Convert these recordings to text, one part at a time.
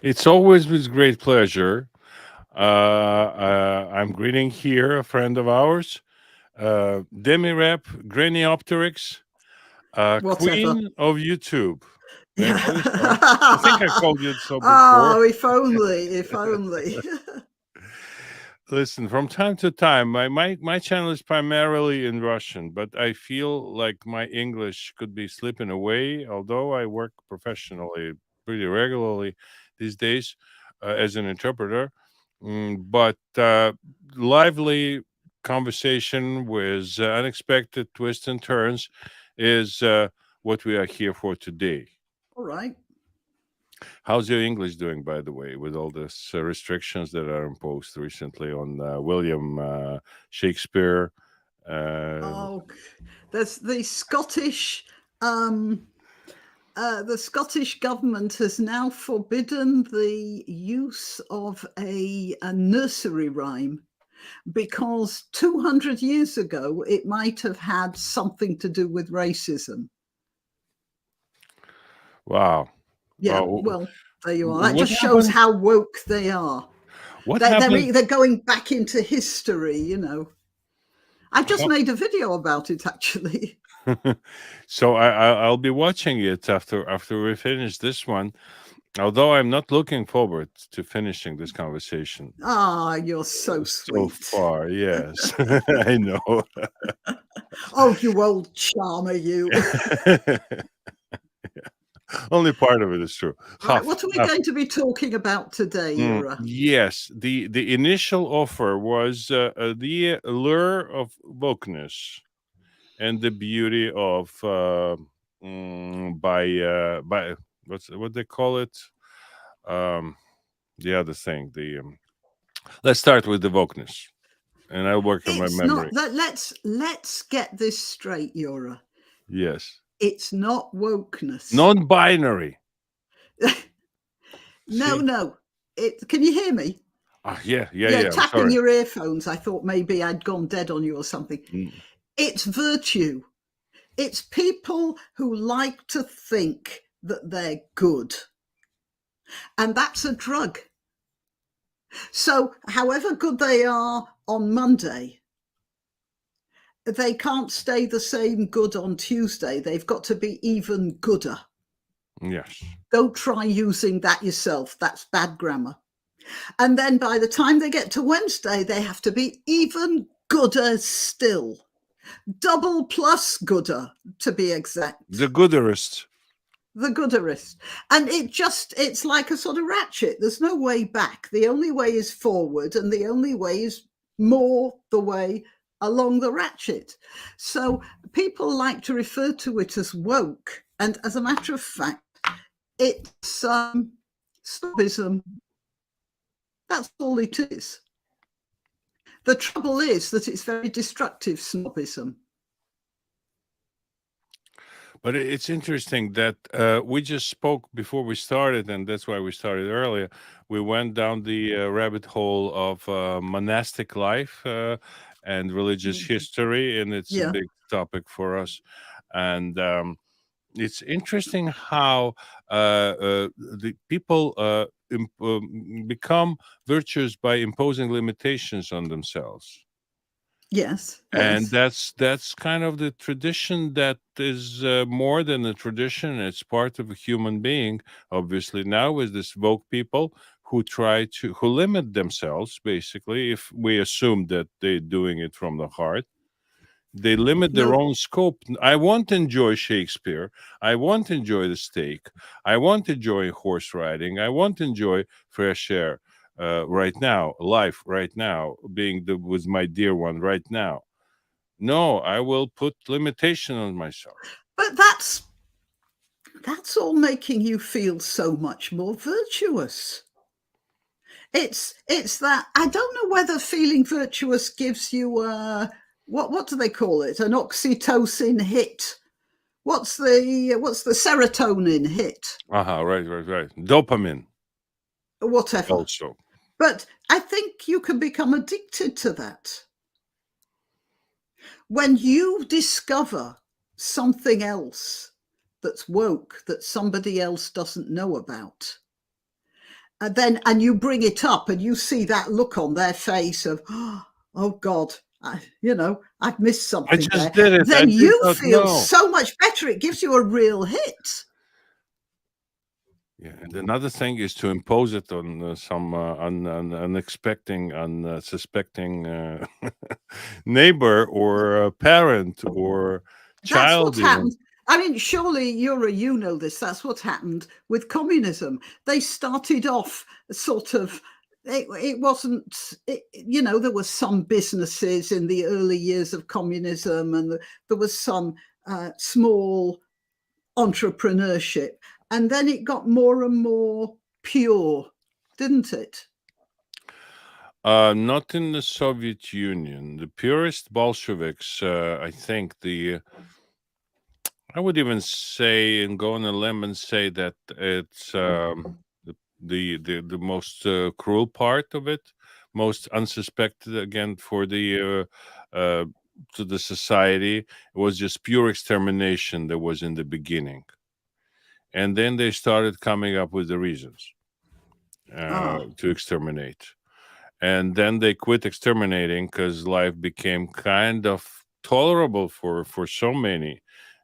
It's always with great pleasure. I'm greeting here a friend of ours, DEMIREP, Granniopteryx, Whatever. Queen of YouTube. May I call you so? I think I Yeah. called you so before. Oh, if only, if only. Listen, from time to time, my channel is primarily in Russian, but I feel like my English could be slipping away, although I work professionally pretty regularly these days as an interpreter. But lively conversation with unexpected twists and turns is what we are here for today. All right. How's your English doing, by the way, with all these restrictions that are imposed recently on William Shakespeare? Uh, Oh, there's um, the Scottish government has now forbidden the use of a nursery rhyme because 200 years ago it might have had something to do with racism. wow. Yeah, Well, well, there you are. That what just shows happened? how woke they are. What They're, happened? they're, they're going back into history, you know. I've just How- made a video about it, actually. so I'll be watching it after we finish this one. Although I'm not looking forward to finishing this conversation Ah, you're so so sweet. far. Yes, I know. Oh, you old charmer, you. Only part of it is true. Right, Half, what are we half. going to be talking about today, Yura? Yes, the initial offer was the allure of wokeness and the beauty of by what they call it. Um, the other thing. The let's start with the wokeness, and I'll work on my It's not memory. that let's get this straight, Yura. Yes, It's not wokeness. non-binary. No, See, no. Can you hear me? yeah, yeah, Yeah, yeah. I'm tapping sorry. your earphones. I thought maybe I'd gone dead on you or something. Mm, It's virtue. It's people who like to think that they're good. And that's a drug. So, however good they are on Monday, they can't stay the same good on Tuesday. They've got to be even gooder. yes. Go try using that yourself. That's bad grammar. And then by the time they get to Wednesday, they have to be even gooder still. Double plus gooder, to be The exact. gooderist. The gooderist. And it's like a sort of ratchet. There's no way back. The only way is forward, and the only way is more the way along the ratchet. So people like to refer to it as woke. And as a matter of fact, it's snobism. That's all it is. The trouble is that it's very destructive snobism. But it's interesting that we just spoke before we started, and that's why we started earlier. We went down the rabbit hole of monastic life and religious history, and it's a Yeah. big topic for us. And it's interesting how the people become virtuous by imposing limitations on themselves, Yes. and Yes. that's kind of the tradition that is more than a tradition. It's part of a human being, obviously. Now with this woke people who limit themselves, basically, if we assume that they're doing it from the heart, they limit their No. own scope. I won't enjoy Shakespeare. I won't enjoy the steak. I won't enjoy horse riding. I won't enjoy fresh air right now, life right now, being with my dear one right now. No, I will put limitation on myself. But that's all making you feel so much more virtuous. It's that I don't know whether feeling virtuous gives you a what do they call it? An oxytocin hit. What's the serotonin hit? Aha, right, right, right. Dopamine Whatever. also. But I think you can become addicted to that. When you discover something else that's woke that somebody else doesn't know about, and you bring it up and you see that look on their face of, oh God, I've missed I something just there. did it. I Then did you not feel know. so much better. It gives you a real hit. Yeah, and another thing is to impose it on some unsuspecting neighbor or parent or That's child, what's even. happened. I mean, surely, Yura, you know this. That's what happened with communism. They started off sort of, it wasn't, there were some businesses in the early years of communism, and there was some small entrepreneurship. And then it got more and more pure, didn't it? Not in the Soviet Union. The purest Bolsheviks, I think I would even say and go on a limb and say that it's the most cruel part of it, most unsuspected again for the to the society. It was just pure extermination that was in the beginning, and then they started coming up with the reasons to exterminate, and then they quit exterminating because life became kind of tolerable for so many.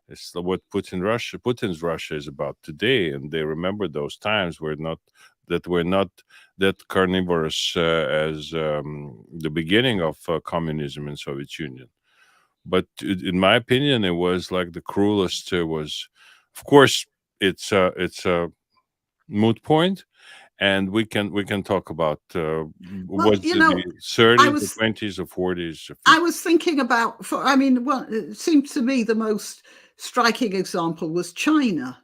It's what Putin's Russia is about today, and they remember those times were not that carnivorous as the beginning of communism in Soviet Union. But in my opinion, it was like the cruelest. Was, of course, it's a moot point, and we can talk about Well, was it the I 30s, the was 20s, or 40s, or I 50s. was thinking about, well, it seems to me the most striking example was China.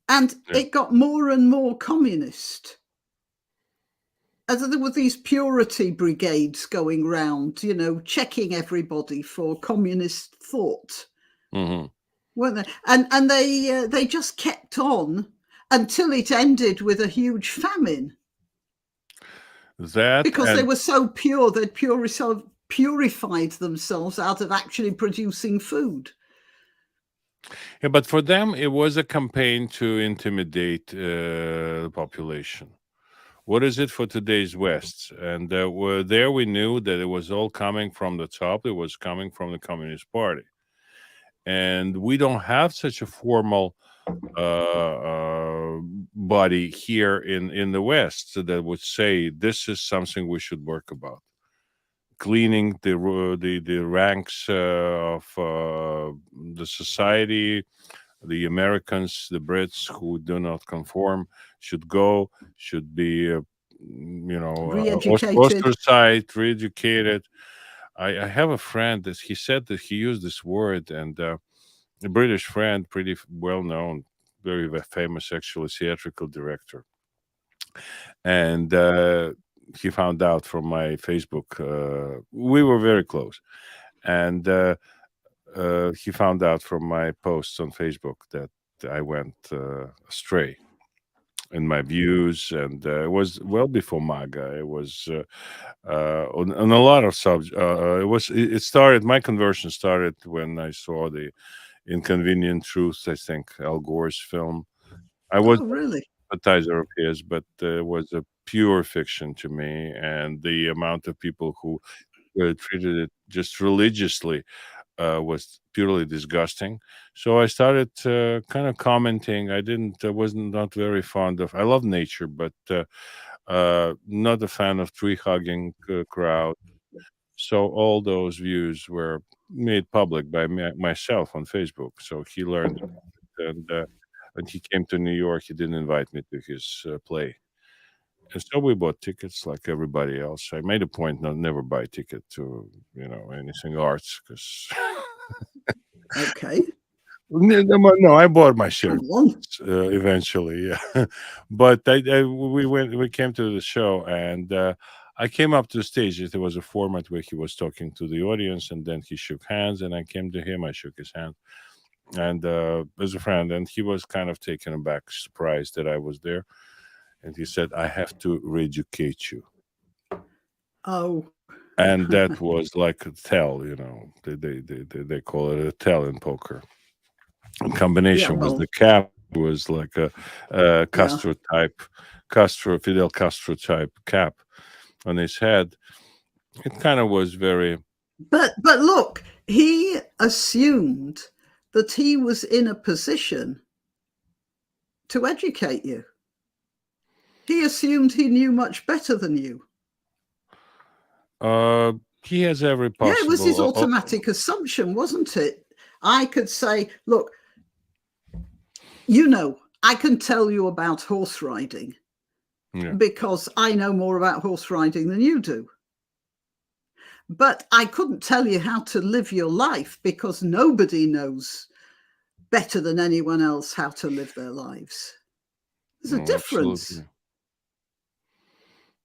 And Yeah. it got more and more communist. As there were these purity brigades going round, checking everybody for communist thought, Mhm. weren't they? And they just kept on until it ended with a huge famine. That Because they and were so pure, they'd purified themselves out of actually producing food. yeah, but for them it was a campaign to intimidate the population. What is it for today's West? And there we knew that it was all coming from the top. It was coming from the Communist Party, and we don't have such a formal body here in the West that would say this is something we should work about. Cleaning the ranks of the society. The Americans, the Brits who do not conform should go, should be, Re-educated. ostracized, re-educated. I have a friend that he said that he used this word, and a British friend, pretty well known, very famous, actually, theatrical director. And he found out from my Facebook. We were very close, and he found out from my posts on Facebook that I went astray in my views, and it was well before MAGA. It was on a lot of subjects. It started. My conversion started when I saw the Inconvenient Truth. I think Al Gore's film. I was Oh, really? a sympathizer of his, but it was a pure fiction to me, and the amount of people who treated it just religiously was purely disgusting. So I started kind of commenting. I wasn't not very fond of. I love nature, but not a fan of tree hugging crowd. So all those views were made public by myself on Facebook. So he learned, and when he came to New York, he didn't invite me to his play. And so we bought tickets like everybody else. I made a point not never buy a ticket to anything arts because Okay. no, I bought my share Come on. eventually. Yeah, but we came to the show, and I came up to the stage. There was a format where he was talking to the audience, and then he shook hands, and I came to him. I shook his hand, and as a friend, and he was kind of taken aback, surprised that I was there, and he said, "I have to re-educate you." Oh. And that was like a tell, they call it a tell in poker. In Yeah, combination with well, the cap was like a Fidel Castro type cap on his head. It kind of was very. But look, he assumed that he was in a position to educate you. He assumed he knew much better than you. He has every possible. Yeah, it was his automatic assumption, wasn't it? I could say, look, I can tell you about horse riding because I know more about horse riding than you do. But I couldn't tell you how to live your life because nobody knows better than anyone else how to live their lives. There's a difference. Absolutely.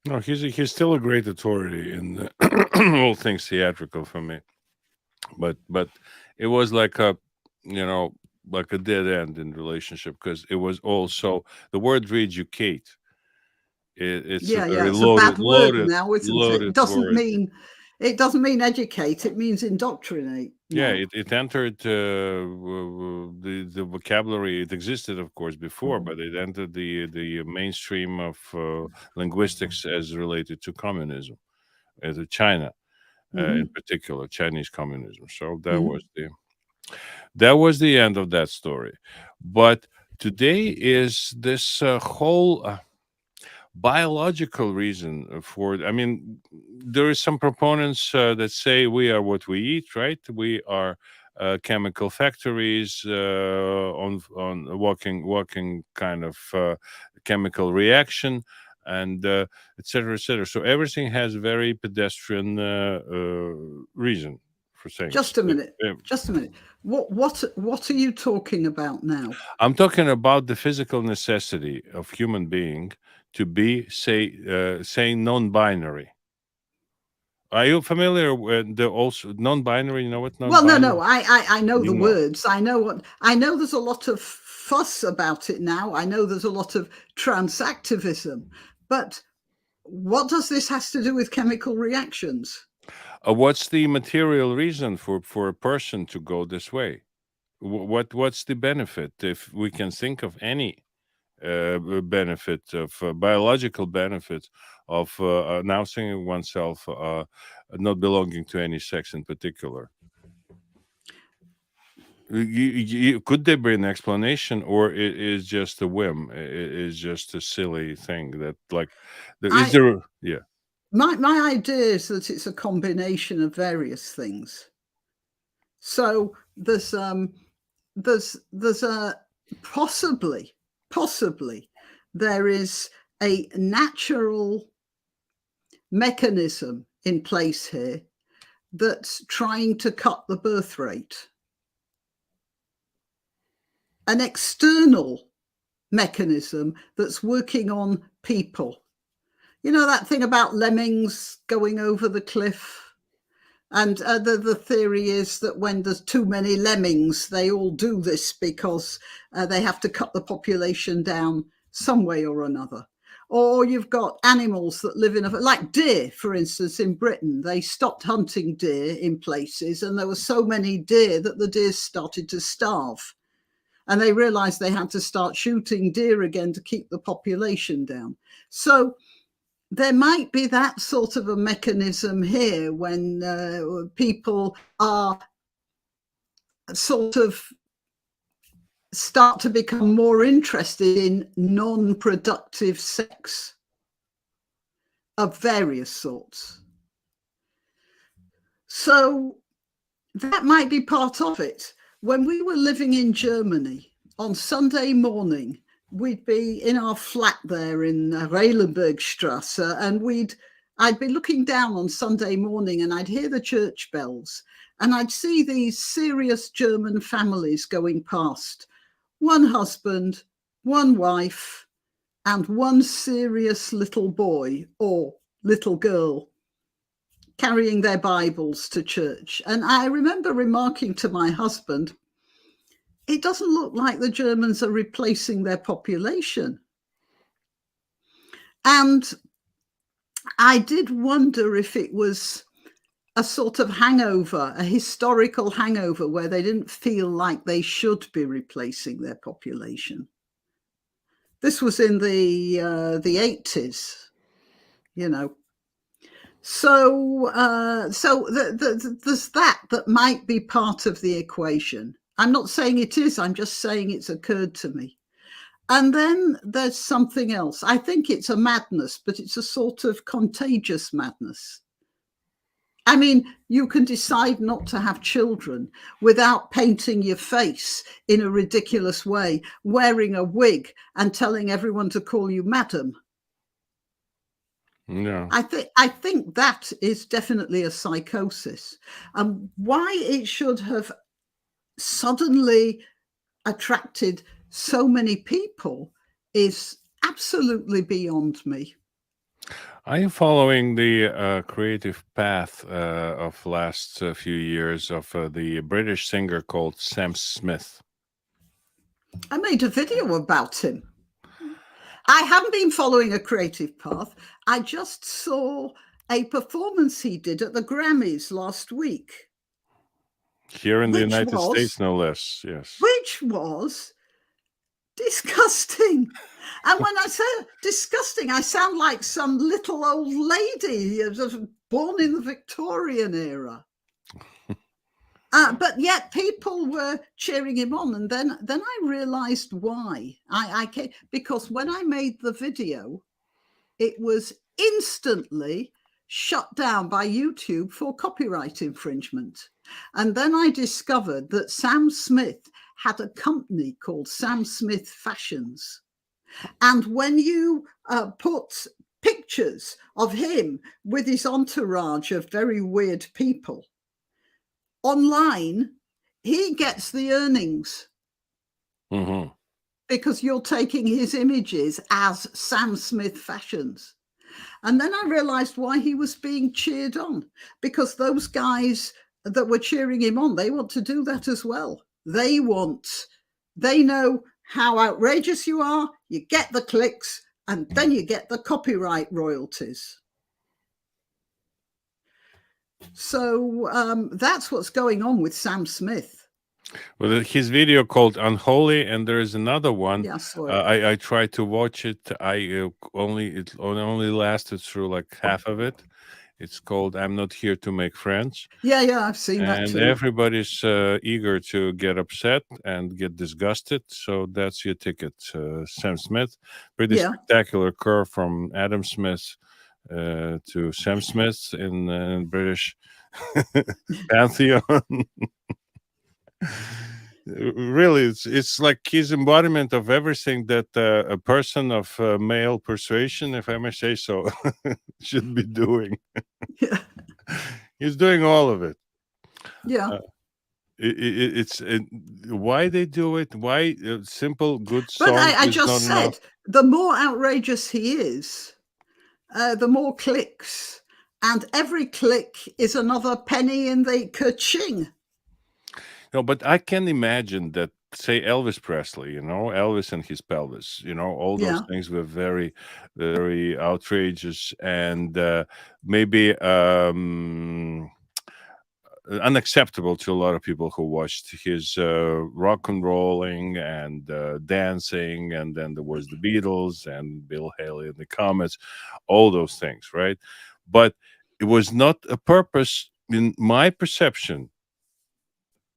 No, he's still a great authority in all things theatrical for me. But it was like a dead end in relationship because it was also the word reeducate. It's a very it's loaded, a bad word now, isn't it? It doesn't mean educate. It means indoctrinate. Yeah, it entered the vocabulary. It existed, of course, before, but it entered the mainstream of linguistics as related to communism, to China, in particular, Chinese communism. So that was the end of that story. But today is this whole biological reason for. I mean, there is some proponents that say we are what we eat, right? We are chemical factories on walking kind of chemical reaction, and et cetera, et cetera. So everything has very pedestrian reason for saying. Just a minute. What are you talking about now? I'm talking about the physical necessity of human being to be, saying non-binary. Are you familiar with the also non-binary? You know what non-binary? Well, no. I know the words. I know there's a lot of fuss about it now. I know there's a lot of transactivism. But what does this has to do with chemical reactions? What's the material reason for a person to go this way? What's the benefit, if we can think of any benefit of biological benefit of announcing oneself not belonging to any sex in particular? Could there be an explanation, or it is just a whim? It is just a silly thing that, like, is there? Yeah. My idea is that it's a combination of various things. So there's a possibly there is a natural mechanism in place here that's trying to cut the birth rate. An external mechanism that's working on people. You know that thing about lemmings going over the cliff? And the theory is that when there's too many lemmings, they all do this because they have to cut the population down some way or another. Or you've got animals that live like deer, for instance, in Britain. They stopped hunting deer in places, and there were so many deer that the deer started to starve. And they realized they had to start shooting deer again to keep the population down. So there might be that sort of a mechanism here when people are sort of start to become more interested in non-productive sex of various sorts. So that might be part of it. When we were living in Germany, on Sunday morning, we'd be in our flat there in Reilenbergstrasse, and I'd be looking down on Sunday morning, and I'd hear the church bells, and I'd see these serious German families going past. One husband, one wife, and one serious little boy or little girl carrying their Bibles to church. And I remember remarking to my husband, it doesn't look like the Germans are replacing their population. And I did wonder if it was a sort of hangover, a historical hangover where they didn't feel like they should be replacing their population. This was in the 80s, you know. So there's that might be part of the equation. I'm not saying it is, I'm just saying it's occurred to me. And then there's something else. I think it's a madness, but it's a sort of contagious madness. I mean, you can decide not to have children without painting your face in a ridiculous way, wearing a wig and telling everyone to call you madam. No. I think that is definitely a psychosis. Why it should have suddenly attracted so many people is absolutely beyond me. Are you following the creative path of last few years of the British singer called Sam Smith? I made a video about him. I haven't been following a creative path. I just saw a performance he did at the Grammys last week. Here in the United States, no less, yes. Which was disgusting. And when I say disgusting, I sound like some little old lady born in the Victorian era. But yet people were cheering him on. And then I realized why. Because when I made the video, it was instantly shut down by YouTube for copyright infringement. And then I discovered that Sam Smith had a company called Sam Smith Fashions. And when you put pictures of him with his entourage of very weird people online, he gets the earnings. Mm-hmm. Because you're taking his images as Sam Smith Fashions. And then I realized why he was being cheered on, because those guys that were cheering him on, they want to do that as well. They know how outrageous you are, you get the clicks, and then you get the copyright royalties. So that's what's going on with Sam Smith. Well, his video called Unholy, and there is another one. Yeah, I tried to watch it. It only lasted through like half of it. It's called "I'm Not Here to Make Friends." Yeah, I've seen that too. And everybody's eager to get upset and get disgusted. So that's your ticket, Sam Smith. Pretty spectacular curve from Adam Smith to Sam Smith in British pantheon. Really, it's like his embodiment of everything that a person of male persuasion, if I may say so, should be doing. Yeah. He's doing all of it. Yeah. It's why they do it. Why simple good song? But I just said enough. The more outrageous he is, the more clicks, and every click is another penny in the ka-ching. No, but I can imagine that, say, Elvis Presley, Elvis and his pelvis, all those things were very, very outrageous and maybe unacceptable to a lot of people who watched his rock and rolling and dancing. And then there was the Beatles and Bill Haley and the Comets, all those things, right? But it was not a purpose, in my perception.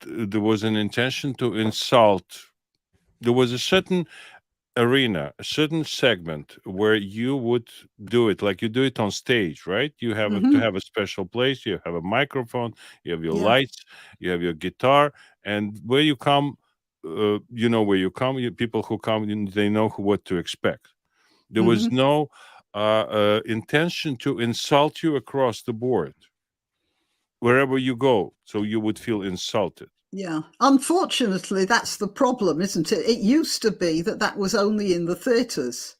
There was an intention to insult. There was a certain arena, a certain segment where you would do it like you do it on stage, right? You have to have a special place. You have a microphone. You have your lights. You have your guitar. And where you come, you know where you come. People who come, they know what to expect. There was no intention to insult you across the board. Wherever you go, so you would feel insulted. Yeah, unfortunately, that's the problem, isn't it? It used to be that was only in the theatres.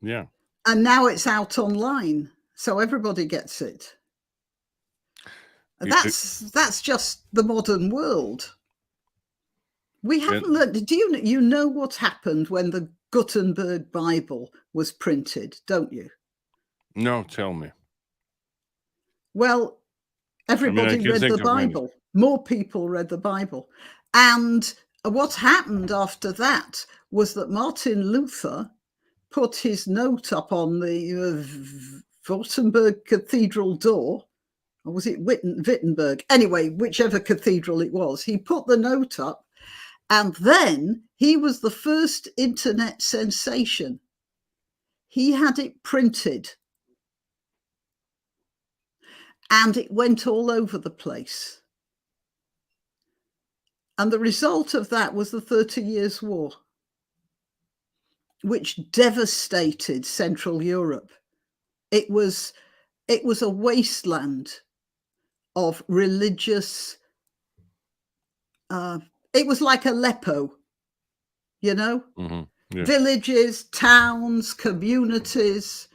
Yeah. And now it's out online, so everybody gets it. That's just the modern world. We haven't learned. Do you know what happened when the Gutenberg Bible was printed, don't you? No, tell me. Well, Everybody can read think the of many. Bible. More people read the Bible. And what happened after that was that Martin Luther put his note up on the Wittenberg Cathedral door, or was it Wittenberg? Anyway, whichever cathedral it was, he put the note up, and then he was the first internet sensation. He had it printed, and it went all over the place. And the result of that was the 30 Years' War, which devastated Central Europe. It was a wasteland of religious, it was like Aleppo, villages, towns, communities.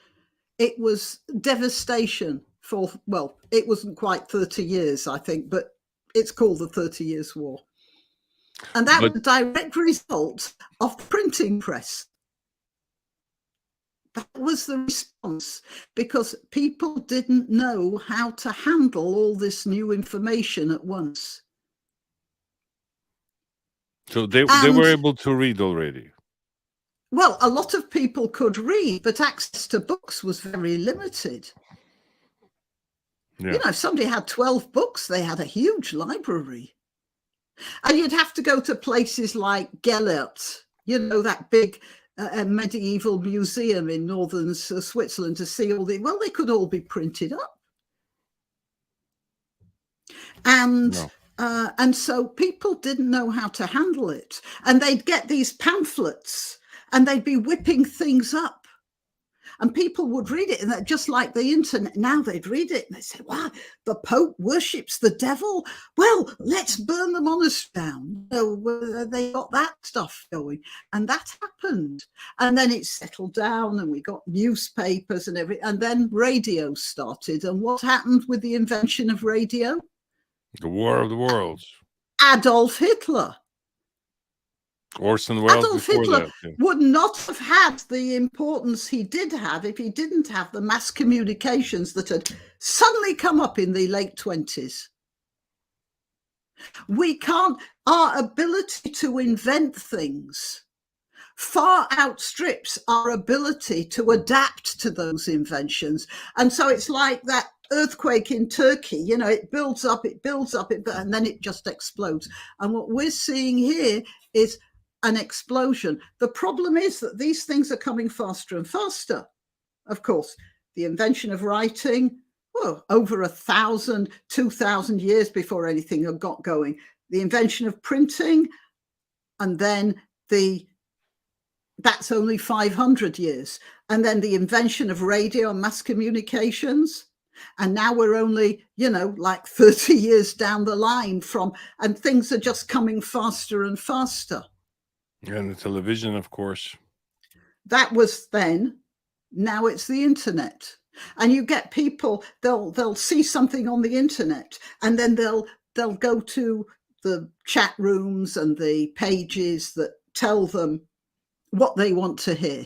It was devastation for, well, it wasn't quite 30 years, I think, but it's called the 30 Years' War. And that was a direct result of the printing press. That was the response, because people didn't know how to handle all this new information at once. So they were able to read already. Well, a lot of people could read, but access to books was very limited. Yeah. If somebody had 12 books, they had a huge library. And you'd have to go to places like Gellert, that big medieval museum in northern Switzerland to see all the, well, they could all be printed up. And so people didn't know how to handle it. And they'd get these pamphlets and they'd be whipping things up. And people would read it, and that, just like the internet, now they'd read it and they'd say, wow, the Pope worships the devil. Well, let's burn the monastery down. They got that stuff going. And that happened. And then it settled down and we got newspapers and everything. And then radio started. And what happened with the invention of radio? The War of the Worlds. Adolf Hitler. Orson Welles. Adolf Hitler would not have had the importance he did have if he didn't have the mass communications that had suddenly come up in the late 20s. Our ability to invent things far outstrips our ability to adapt to those inventions. And so it's like that earthquake in Turkey, it builds up, and then it just explodes. And what we're seeing here is an explosion. The problem is that these things are coming faster and faster. Of course, the invention of writing, over 1,000, 2,000 years before anything had got going. The invention of printing, and then that's only 500 years. And then the invention of radio and mass communications. And now we're only, like 30 years down the line and things are just coming faster and faster. And the television, of course. That was then. Now it's the internet. And you get people, they'll see something on the internet, and then they'll go to the chat rooms and the pages that tell them what they want to hear.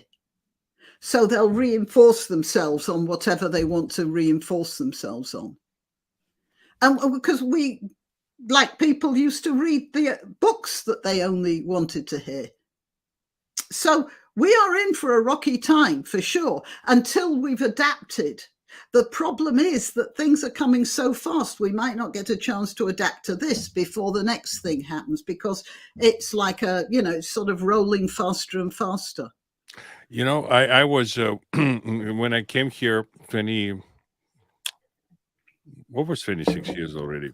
So they'll reinforce themselves on whatever they want to reinforce themselves on. And because people used to read the books that they only wanted to hear. So we are in for a rocky time, for sure, until we've adapted. The problem is that things are coming so fast, we might not get a chance to adapt to this before the next thing happens, because it's like it's sort of rolling faster and faster. I was, when I came here, 26 years already.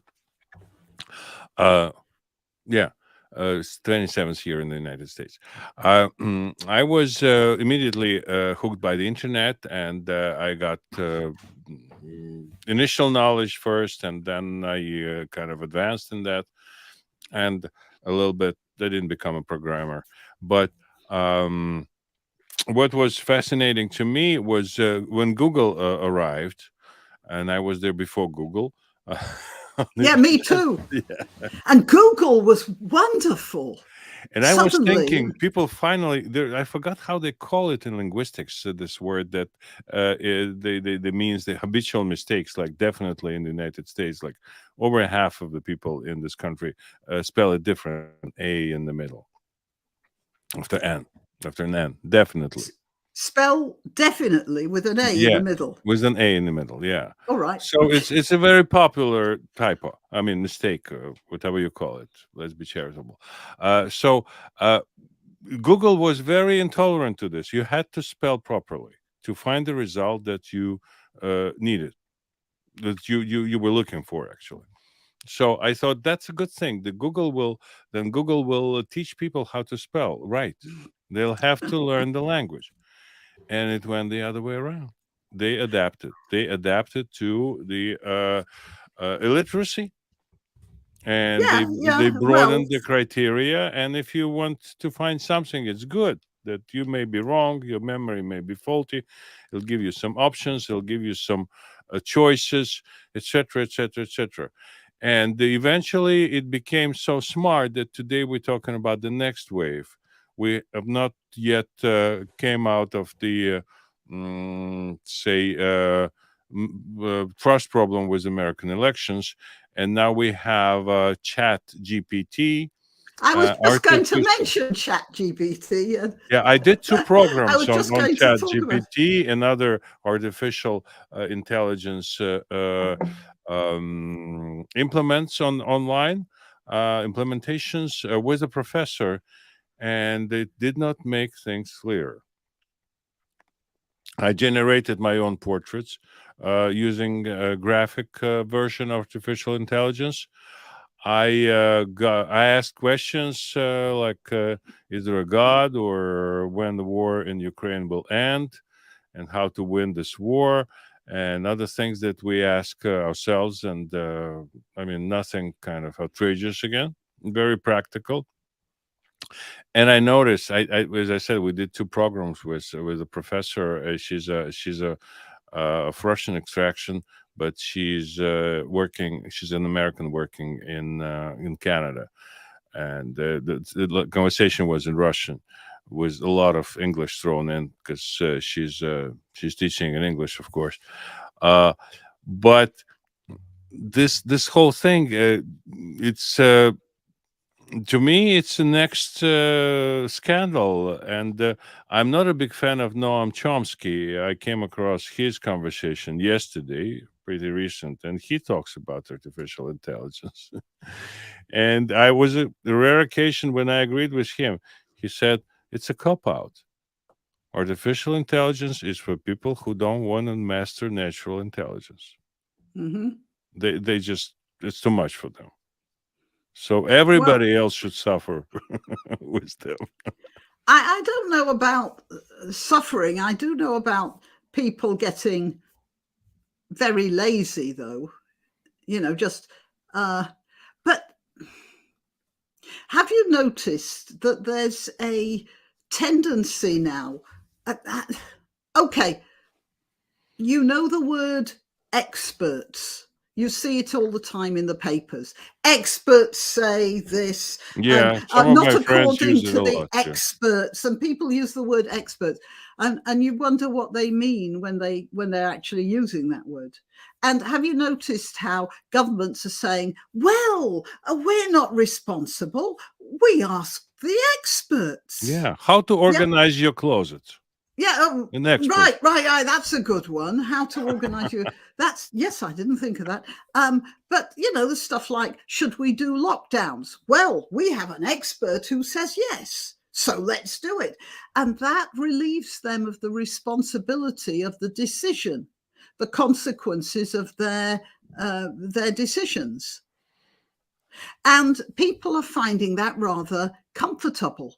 27th here in the United States. I was immediately hooked by the internet, and I got initial knowledge first, and then I kind of advanced in that, and a little bit. I didn't become a programmer, but what was fascinating to me was when Google arrived, and I was there before Google. Yeah, me too. Yeah. And Google was wonderful. And I was Suddenly, thinking, people finally, I forgot how they call it in linguistics, this word that they means the habitual mistakes, like definitely in the United States, like over half of the people in this country spell it different, A in the middle, after N, after an N, definitely. spell definitely with an A in the Yeah, middle. with an A in the middle, yeah. All right. So it's a very popular typo. I mean, mistake, whatever you call it. Let's be charitable. So Google was very intolerant to this. You had to spell properly to find the result that you needed, that you were looking for, actually. So I thought that's a good thing. Google will teach people how to spell right. They'll have to learn the language, and it went the other way around. They adapted. They adapted to the illiteracy, and Yeah, they yeah. broadened Well, the criteria. And if you want to find something, it's good that you may be wrong, your memory may be faulty. It'll give you some options. It'll give you some choices, etc., etc., etc. And eventually, it became so smart that today we're talking about the next wave. We have not yet came out of the say trust problem with American elections, and now we have Chat GPT, I was just going to artificial. mention Chat GPT, and Yeah, I did two I programs was just on going to Chat talk about. GPT and other artificial intelligence implements online, implementations with a professor, and it did not make things clear. I generated my own portraits using a graphic version of artificial intelligence. I asked questions like, is there a God, or when the war in Ukraine will end, and how to win this war, and other things that we ask ourselves. And I mean, nothing kind of outrageous again, very practical. And I noticed, as I said, we did two programs with a professor. She's a of Russian extraction, but she's working. She's an American working in Canada, and the conversation was in Russian, with a lot of English thrown in because she's teaching in English, of course. But this whole thing, it's to me, it's the next scandal. And I'm not a big fan of Noam Chomsky. I came across his conversation yesterday, pretty recent, and he talks about artificial intelligence. And I was a rare occasion when I agreed with him. He said, it's a cop out. Artificial intelligence is for people who don't want to master natural intelligence. Mm-hmm. They just, it's too much for them. So Well, everybody else should suffer with them. I don't know about suffering. I do know about people getting very lazy, though. Just. But have you noticed that there's a tendency now? Okay, you know the word experts. You see it all the time in the papers. Experts say this, and Yeah, some of not my friends according use it to a the lot. Yeah. experts. And people use the word experts, and you wonder what they mean when they're actually using that word. And have you noticed how governments are saying, "Well, we're not responsible. We ask the experts." Yeah. How to Yeah, organize your closet? yeah, An expert. right. That's a good one. How to organize you. That's yes, I didn't think of that. But the stuff like, should we do lockdowns? Well, we have an expert who says yes, so let's do it, and that relieves them of the responsibility of the decision, the consequences of their decisions, and people are finding that rather comfortable.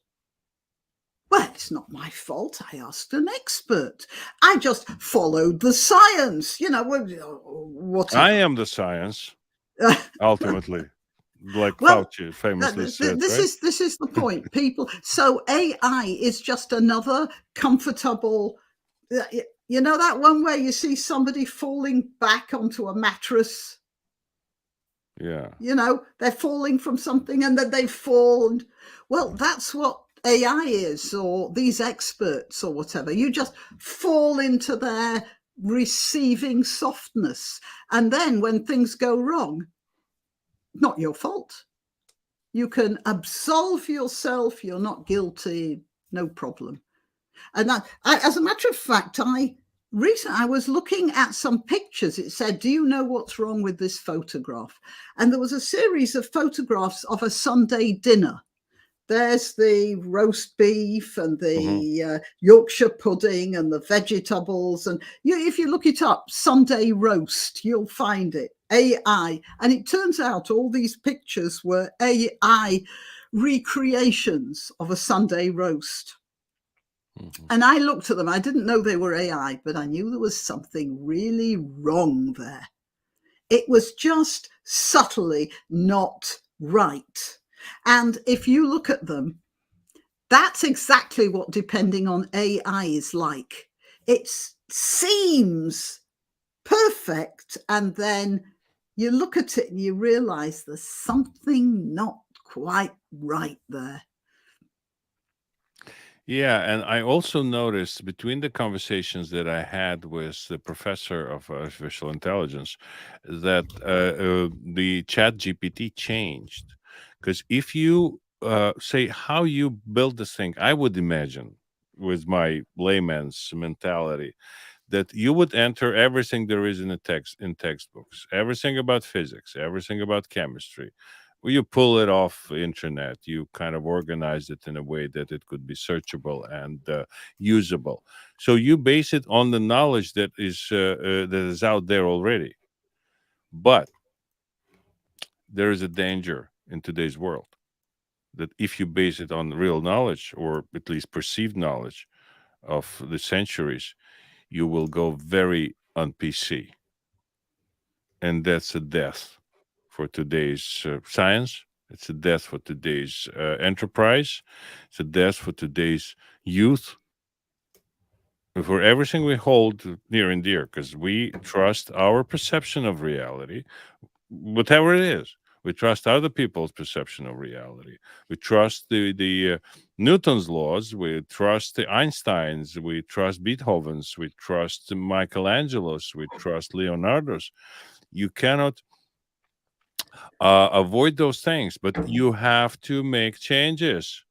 Well, it's not my fault. I asked an expert. I just followed the science, I whatever. am the science, ultimately, like Well, Fauci famously said, this right? is the point. People, so AI is just another comfortable. That one where you see somebody falling back onto a mattress. Yeah. You know, they're falling from something and then they've fallen. Well, that's what AI is, or these experts or whatever. You just fall into their receiving softness. And then when things go wrong, not your fault. You can absolve yourself. You're not guilty. No problem. And as a matter of fact, I was looking at some pictures. It said, do you know what's wrong with this photograph? And there was a series of photographs of a Sunday dinner. There's the roast beef and the Yorkshire pudding and the vegetables. And if you look it up, Sunday roast, you'll find it, AI. And it turns out all these pictures were AI recreations of a Sunday roast. And I looked at them. I didn't know they were AI, but I knew there was something really wrong there. It was just subtly not right. And if you look at them, that's exactly what depending on AI is like. It seems perfect, and then you look at it and you realize there's something not quite right there. Yeah, and I also noticed between the conversations that I had with the professor of artificial intelligence that the chat GPT changed. Because if you say how you build this thing, I would imagine with my layman's mentality that you would enter everything there is in textbooks, everything about physics, everything about chemistry. Well, you pull it off internet, you kind of organize it in a way that it could be searchable and usable. So you base it on the knowledge that is out there already. But there is a danger in today's world that if you base it on real knowledge, or at least perceived knowledge of the centuries, you will go very on PC. And that's a death for today's science. It's a death for today's enterprise. It's a death for today's youth. And for everything we hold near and dear, because we trust our perception of reality, whatever it is. We trust other people's perception of reality. We trust the Newton's laws. We trust the Einsteins. We trust Beethoven's. We trust Michelangelo's. We trust Leonardo's. You cannot avoid those things, but you have to make changes,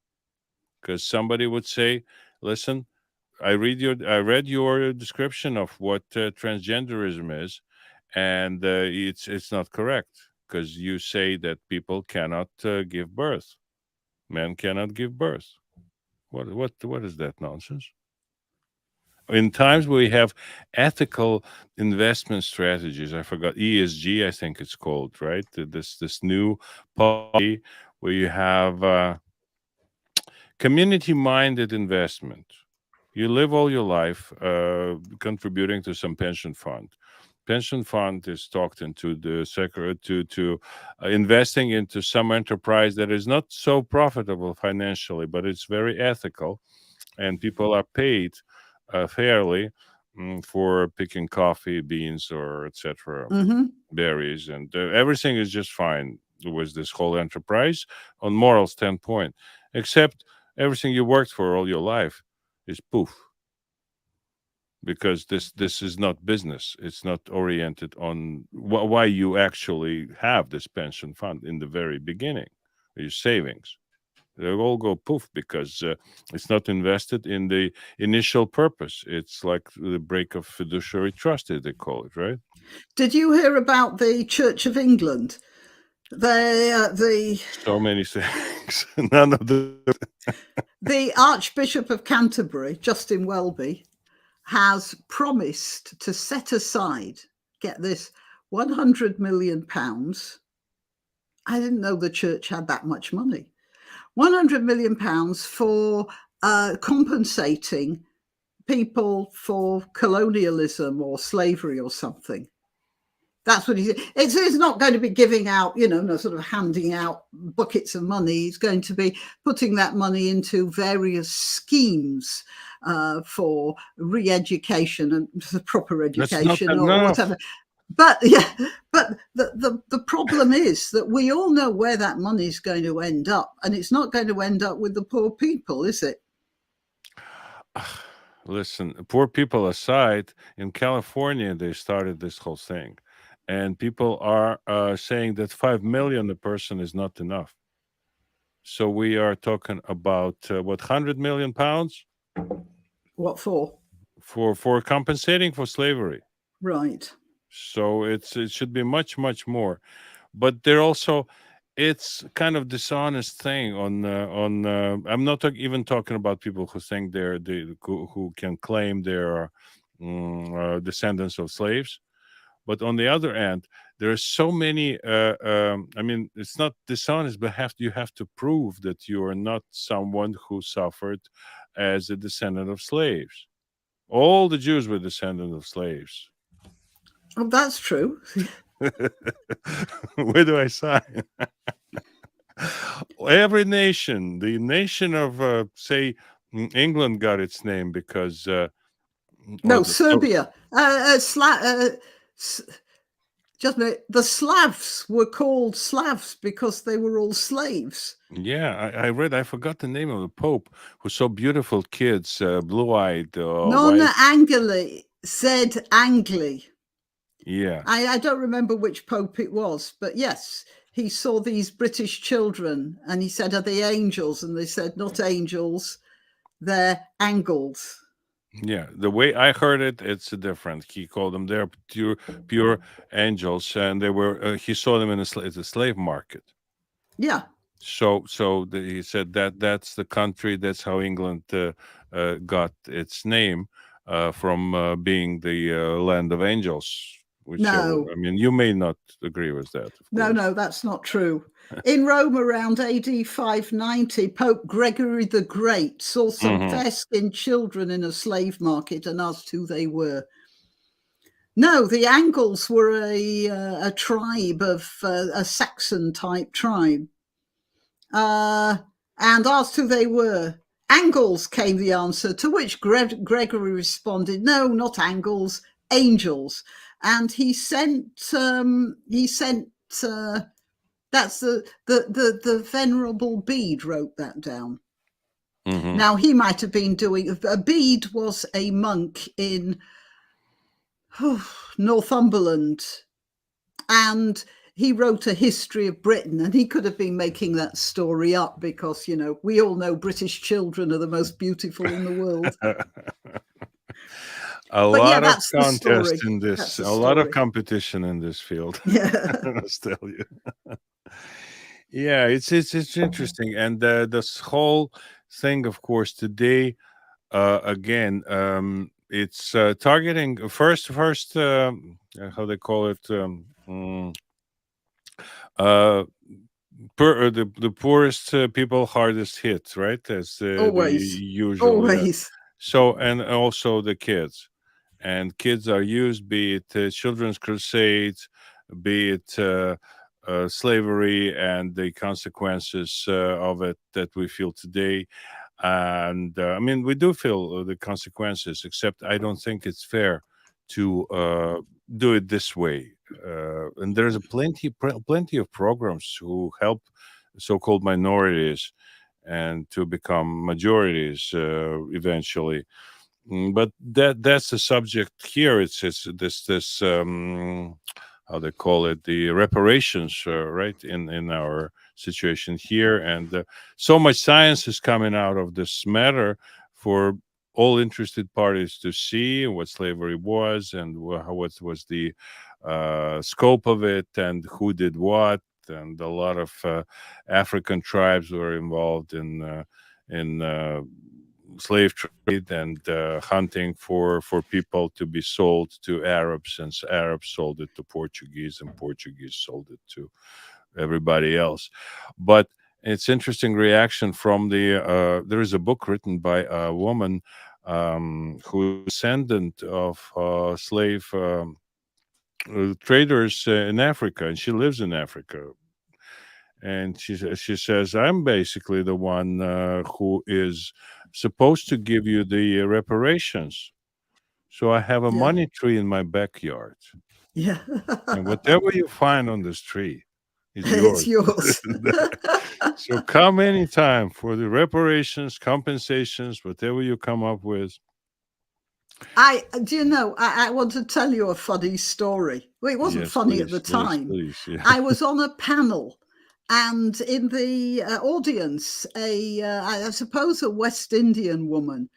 because somebody would say, listen, I read your description of what transgenderism is, and it's not correct, because you say that people cannot give birth, men cannot give birth. What is that nonsense? In times where we have ethical investment strategies, I forgot, ESG, I think it's called, right? This new policy where you have community-minded investment. You live all your life contributing to some pension fund. Pension fund is talked into the to investing into some enterprise that is not so profitable financially, but it's very ethical, and people are paid fairly for picking coffee beans or etc. berries, and everything is just fine with this whole enterprise on moral standpoint, except everything you worked for all your life is poof, because this is not business. It's not oriented on why you actually have this pension fund in the very beginning, your savings. They all go poof because it's not invested in the initial purpose. It's like the break of fiduciary trust, as they call it, right? Did you hear about the Church of England? So many things. None of the Archbishop of Canterbury, Justin Welby, has promised to set aside, get this, £100 million. I didn't know the church had that much money. £100 million for compensating people for colonialism or slavery or something. That's what he's. It's not going to be giving out, no sort of handing out buckets of money. He's going to be putting that money into various schemes for re-education and proper education or whatever. But yeah, but the problem problem is that we all know where that money is going to end up, and it's not going to end up with the poor people, is it? Listen, poor people aside, in California they started this whole thing, and people are saying that 5 million a person is not enough. So we are talking about what, 100 million pounds What for? for compensating for slavery. Right. So it should be much more, but they're also, it's kind of dishonest thing on. I'm not even talking about people who think who can claim they're descendants of slaves. But on the other end, there are so many. I mean, it's not dishonest, but you have to prove that you are not someone who suffered as a descendant of slaves. All the Jews were descendants of slaves. Oh, that's true. Where do I sign? Every nation, the nation of, say, England got its name because, No, Serbia. Just a minute. The Slavs were called Slavs because they were all slaves. Yeah, I read, I forgot the name of the Pope, who saw beautiful kids, blue-eyed, Non white. Angli, said Angli. Yeah. I don't remember which Pope it was, but yes, he saw these British children and he said, "Are they angels?" And they said, "Not angels, they're angles." Yeah, the way I heard it, it's different. He called them, they're pure angels, and they were. He saw them in the slave market. Yeah. So he said that's the country. That's how England got its name, from being the land of angels. Whichever. No. I mean, you may not agree with that. Of course. No, that's not true. In Rome around AD 590, Pope Gregory the Great saw some fair-skinned children in a slave market and asked who they were. No, the Angles were a tribe of a Saxon-type tribe, and asked who they were. Angles, came the answer, to which Gregory responded, "No, not Angles, angels." And he sent that's the Venerable Bede wrote that down. Now, he might have been doing, Bede was a monk in Northumberland, and he wrote a history of Britain, and he could have been making that story up because, we all know British children are the most beautiful in the world. A lot of contest in this, a lot of competition in this field. Yeah. Let's tell you. Yeah, it's interesting, and this whole thing, of course, today, again, it's targeting first, how they call it, the poorest people, hardest hit, right? As Always. usually. Always. So, and also the kids. And kids are used, be it children's crusades, be it slavery and the consequences of it that we feel today. And I mean, we do feel the consequences, except I don't think it's fair to do it this way. And there's plenty of programs who help so-called minorities and to become majorities eventually. But that's the subject here. It's this how they call it, the reparations, right, in our situation here, and so much science is coming out of this matter for all interested parties to see what slavery was and what was the scope of it and who did what, and a lot of African tribes were involved in slave trade and hunting for people to be sold to Arabs, and Arabs sold it to Portuguese, and Portuguese sold it to everybody else. But it's interesting reaction from the there is a book written by a woman who is descendant of slave traders in Africa, and she lives in Africa. And she says, I'm basically the one who is supposed to give you the reparations. So I have a money tree in my backyard. Yeah. And whatever you find on this tree, It's It's yours. yours. So come anytime for the reparations, compensations, whatever you come up with. Do you know, I want to tell you a funny story. Well, it wasn't Yes, funny at the please, please, time. please. Yeah. I was on a panel, and in the audience, I suppose a West Indian woman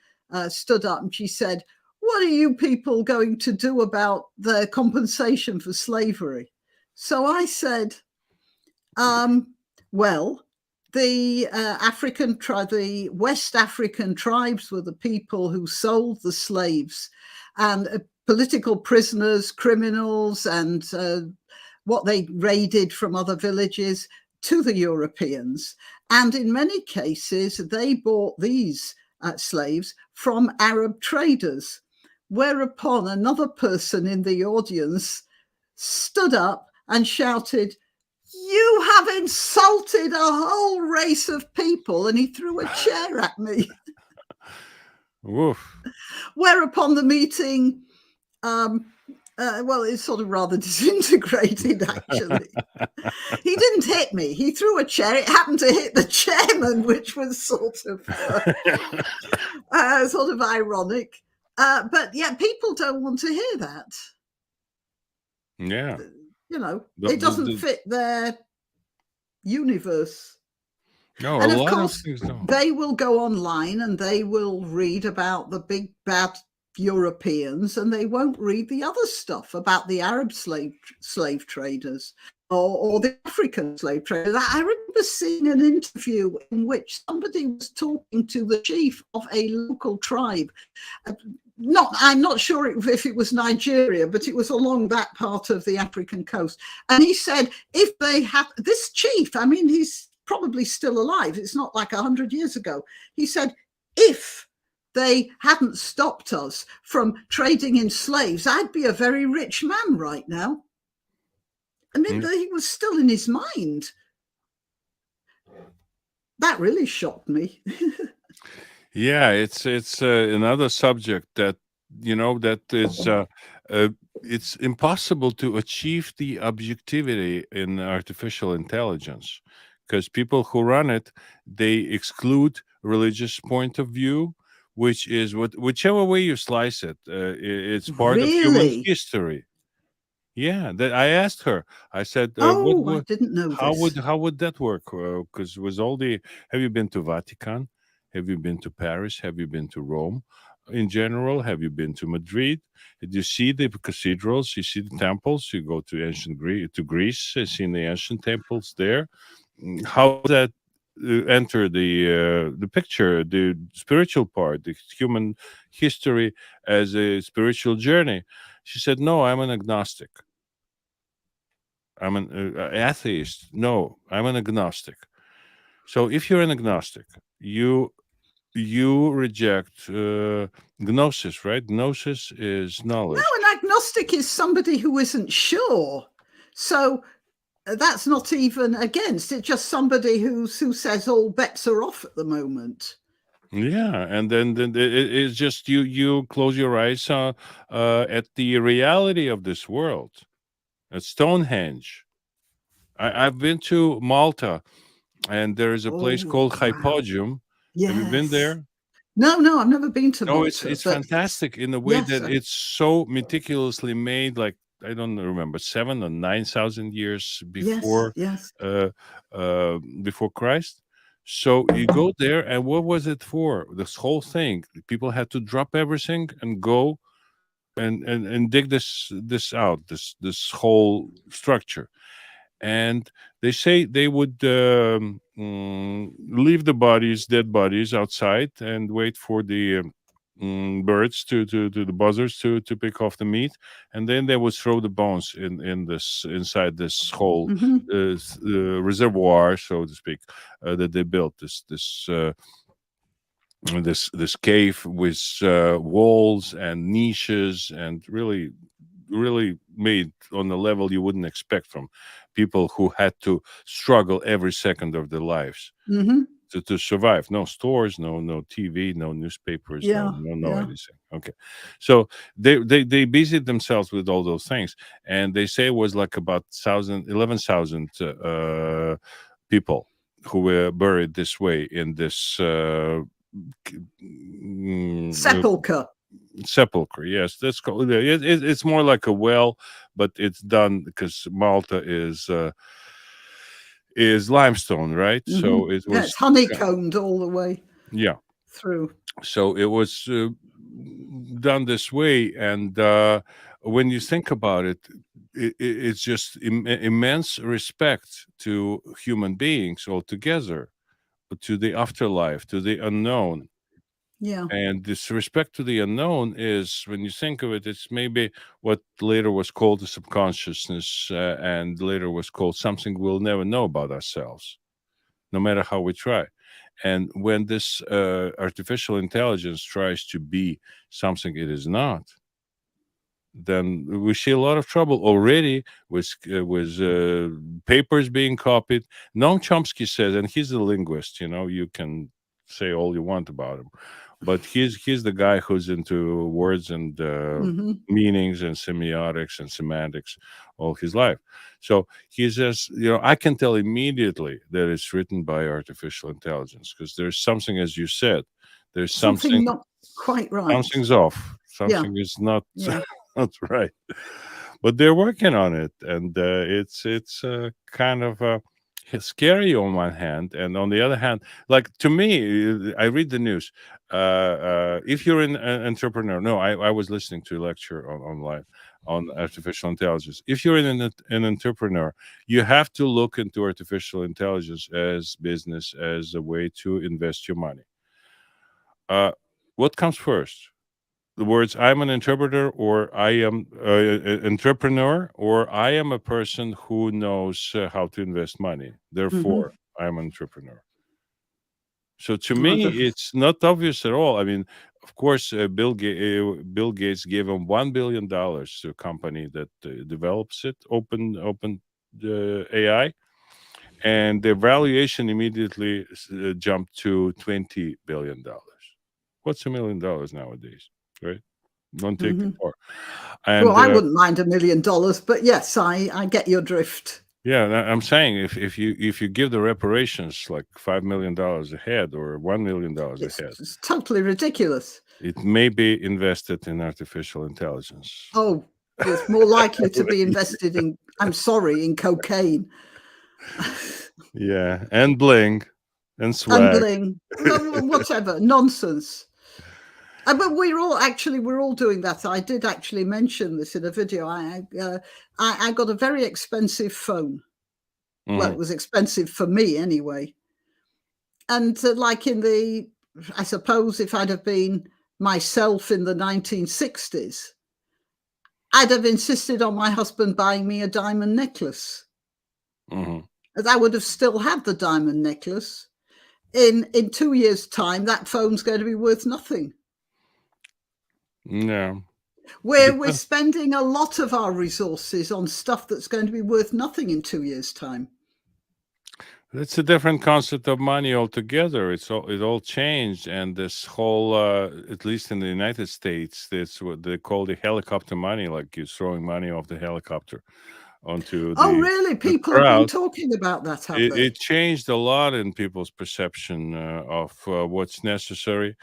stood up and she said, "What are you people going to do about the compensation for slavery?" So I said, well, the the West African tribes were the people who sold the slaves, and political prisoners, criminals, and what they raided from other villages to the Europeans. And in many cases, they bought these slaves from Arab traders. Whereupon another person in the audience stood up and shouted, "You have insulted a whole race of people," and he threw a chair at me. Woof. Whereupon the meeting, well, it's sort of rather disintegrated, actually. He didn't hit me. He threw a chair. It happened to hit the chairman, which was sort of ironic. But yeah, people don't want to hear that. Yeah. You know, it doesn't fit their universe. No, And a of lot course, of things don't. they will go online and they will read about the big bad Europeans, and they won't read the other stuff about the Arab slave traders or the African slave traders. I remember seeing an interview in which somebody was talking to the chief of a local tribe. I'm not sure if it was Nigeria, but it was along that part of the African coast. And he said, if they have this chief, I mean, he's probably still alive. It's not like 100 years ago. He said, if they hadn't stopped us from trading in slaves, I'd be a very rich man right now. I mean, he was still in his mind. That really shocked me. Yeah, it's another subject that that is it's impossible to achieve the objectivity in artificial intelligence, because people who run it, they exclude religious point of view, which is whichever way you slice it, it's part of human Really? history. Yeah, that I asked her. I said, Oh, I didn't know this. how would that work? Because with all the, have you been to Vatican? Have you been to Paris? Have you been to Rome? In general, have you been to Madrid? Did you see the cathedrals? You see the temples? You go to ancient Greece. You see the ancient temples there. How does that enter the picture? The spiritual part, the human history as a spiritual journey. She said, "No, I'm an agnostic. I'm an atheist. No, I'm an agnostic." So if you're an agnostic, you reject gnosis, right? Gnosis is knowledge. No, an agnostic is somebody who isn't sure. So that's not even against. It's just somebody who says all bets are off at the moment. Yeah, and then it's just you close your eyes at the reality of this world, at Stonehenge. I've been to Malta, and there is a place called Hypogeum. Yes. Have you been there? No, I've never been to Malta. No, it's fantastic in the way that it's so meticulously made. Like, I don't remember, 7 or 9,000 years before before Christ. So you go there, and what was it for? This whole thing, people had to drop everything and go and dig this out, this whole structure. And they say they would leave the dead bodies outside, and wait for the birds to the buzzers to pick off the meat, and then they would throw the bones inside this whole reservoir, so to speak, that they built this cave with walls and niches, and really made on a level you wouldn't expect from people who had to struggle every second of their lives. to survive. No stores, no TV, no newspapers, Yeah. no Yeah. anything. Okay, so they busied themselves with all those things, and they say it was like about 11,000 people who were buried this way in this Sepulcher. sepulcher. Yes, that's called. It's more like a well, but it's done because Malta is limestone, right? So it Yeah, it's was honeycombed all the way yeah. through. So it was done this way, and when you think about it, it's just immense respect to human beings altogether, to the afterlife, to the unknown. Yeah. And this respect to the unknown is, when you think of it, it's maybe what later was called the subconsciousness, and later was called something we'll never know about ourselves, no matter how we try. And when this artificial intelligence tries to be something it is not, then we see a lot of trouble already with papers being copied. Noam Chomsky says, and he's a linguist. You can say all you want about him, but he's the guy who's into words and Hmm. meanings and semiotics and semantics all his life. So he says, I can tell immediately that it's written by artificial intelligence because there's something, as you said, there's Something not quite right. something's off. Yeah. Something is not Yeah. not right. But they're working on it, and it's kind of scary on one hand, and on the other hand, like to me, I read the news. If you're an entrepreneur, no, I was listening to a lecture online on artificial intelligence. If you're an entrepreneur, you have to look into artificial intelligence as business, as a way to invest your money. What comes first? The words "I'm an interpreter" or "I am an entrepreneur" or "I am a person who knows how to invest money. Hmm. Therefore, I'm an entrepreneur." So to me, it's not obvious at all. I mean, of course, Bill Gates gave him $1 billion to a company that develops it, open AI, and the valuation immediately jumped to $20 billion. What's $1 million nowadays, right? Don't take it Hmm. far. Well, And I wouldn't mind $1 million, but yes, I get your drift. yeah, I'm saying if you give the reparations like $5 million a head or $1 million a head, It's totally ridiculous. it may be invested in artificial intelligence. Oh, it's more likely to be invested in, I'm sorry, in cocaine. Yeah, and bling and And swag. bling, whatever, nonsense. But we're all doing that. I did actually mention this in a video. I got a very expensive phone. Well, it Mhm, was expensive for me anyway. And like I suppose if I'd have been myself in the 1960s, I'd have insisted on my husband buying me a diamond necklace. mhm. As I would have still had the diamond necklace. In 2 years' time, that phone's going to be worth nothing. Yeah. We're Dep- spending a lot of our resources on stuff that's going to be worth nothing in 2 years' time. It's a different concept of money altogether. It all changed, and this whole, at least in the United States, it's what they call the helicopter money. Like you're throwing money off the helicopter onto Oh, the really? the People have been crowd. talking about that, have It they? changed a lot in people's perception of what's necessary.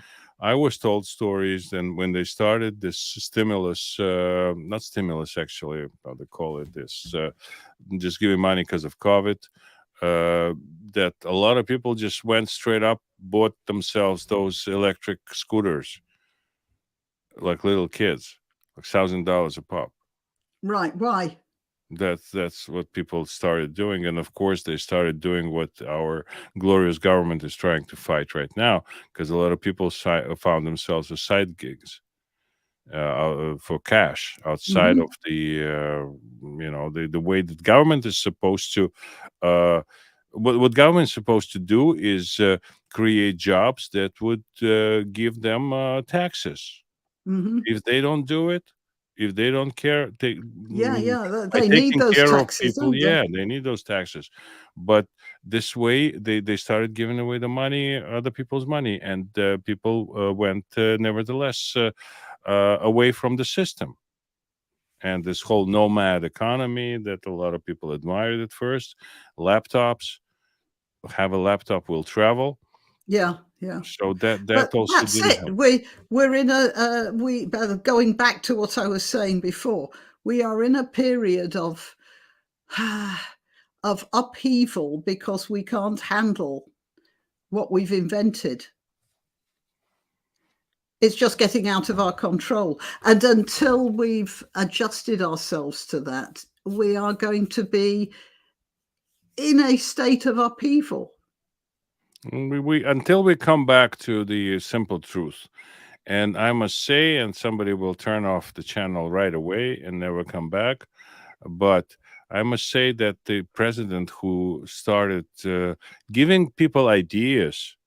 I was told stories, and when they started this stimulus, not stimulus actually, how they call it, this just giving money because of COVID, uh, that a lot of people just went straight up, bought themselves those electric scooters like little kids, like $1,000 a pop. Right. Why? That's what people started doing, and of course they started doing what our glorious government is trying to fight right now, because a lot of people found themselves with side gigs for cash outside of Hmm. the way that government is supposed to. Uh, what government is supposed to do is create jobs that would give them taxes. Hmm. If they don't do it, if they don't care, by They need taking those care of taxes, people, don't they? they need those taxes. But this way, they started giving away the money, other people's money, and people went nevertheless away from the system. And this whole nomad economy that a lot of people admired at first, laptops, have a laptop will travel. Yeah. So that But also that's didn't it. help. We're in going back to what I was saying before. We are in a period of upheaval because we can't handle what we've invented. It's just getting out of our control. And until we've adjusted ourselves to that, we are going to be in a state of upheaval. We until we come back to the simple truth. And I must say, and somebody will turn off the channel right away and never come back. But I must say that the president who started giving people ideas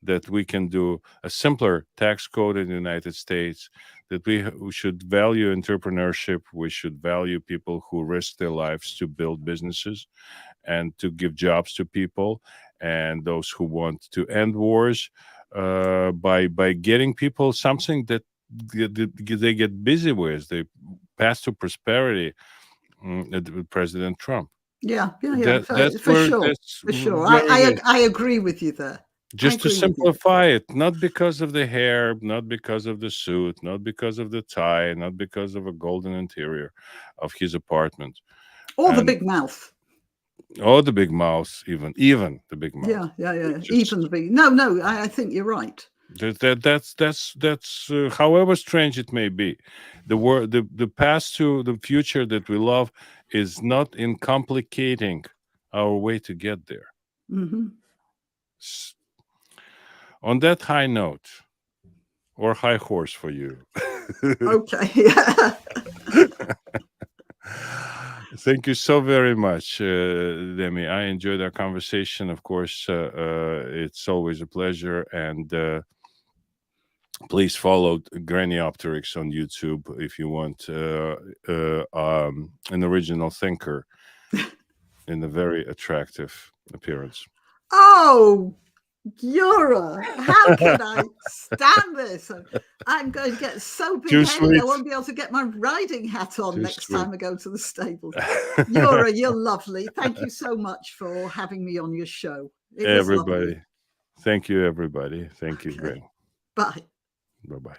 that we can do a simpler tax code in the United States, that we should value entrepreneurship, we should value people who risk their lives to build businesses and to give jobs to people, and those who want to end wars, by getting people something that they get busy with. They pass to prosperity with President Trump. Yeah, That's for where sure, that's for sure. where it is. I agree with you there. I Just to agree with you. simplify it, not because of the hair, not because of the suit, not because of the tie, not because of a golden interior of his apartment, Or the and big mouth. oh, the big mouth, even the big mouth. Yeah. Just Even the big. No, I think you're right. that's however strange it may be, the past to the future that we love is not in complicating our way to get there. Hmm. On that high note, or high horse for you. Okay. Yeah. Thank you so very much, Demi. I enjoyed our conversation. Of course, it's always a pleasure. And please follow Granniopteryx on YouTube if you want an original thinker in a very attractive appearance. Oh, Yura, how can I stand this? I'm going to get so Too big-headed sweet. I won't be able to get my riding hat on Too next sweet. time I go to the stables. Yura, you're lovely. Thank you so much for having me on your show. It was Everybody. lovely. Thank you, everybody. Thank you, Okay. Granny. Bye. Bye-bye.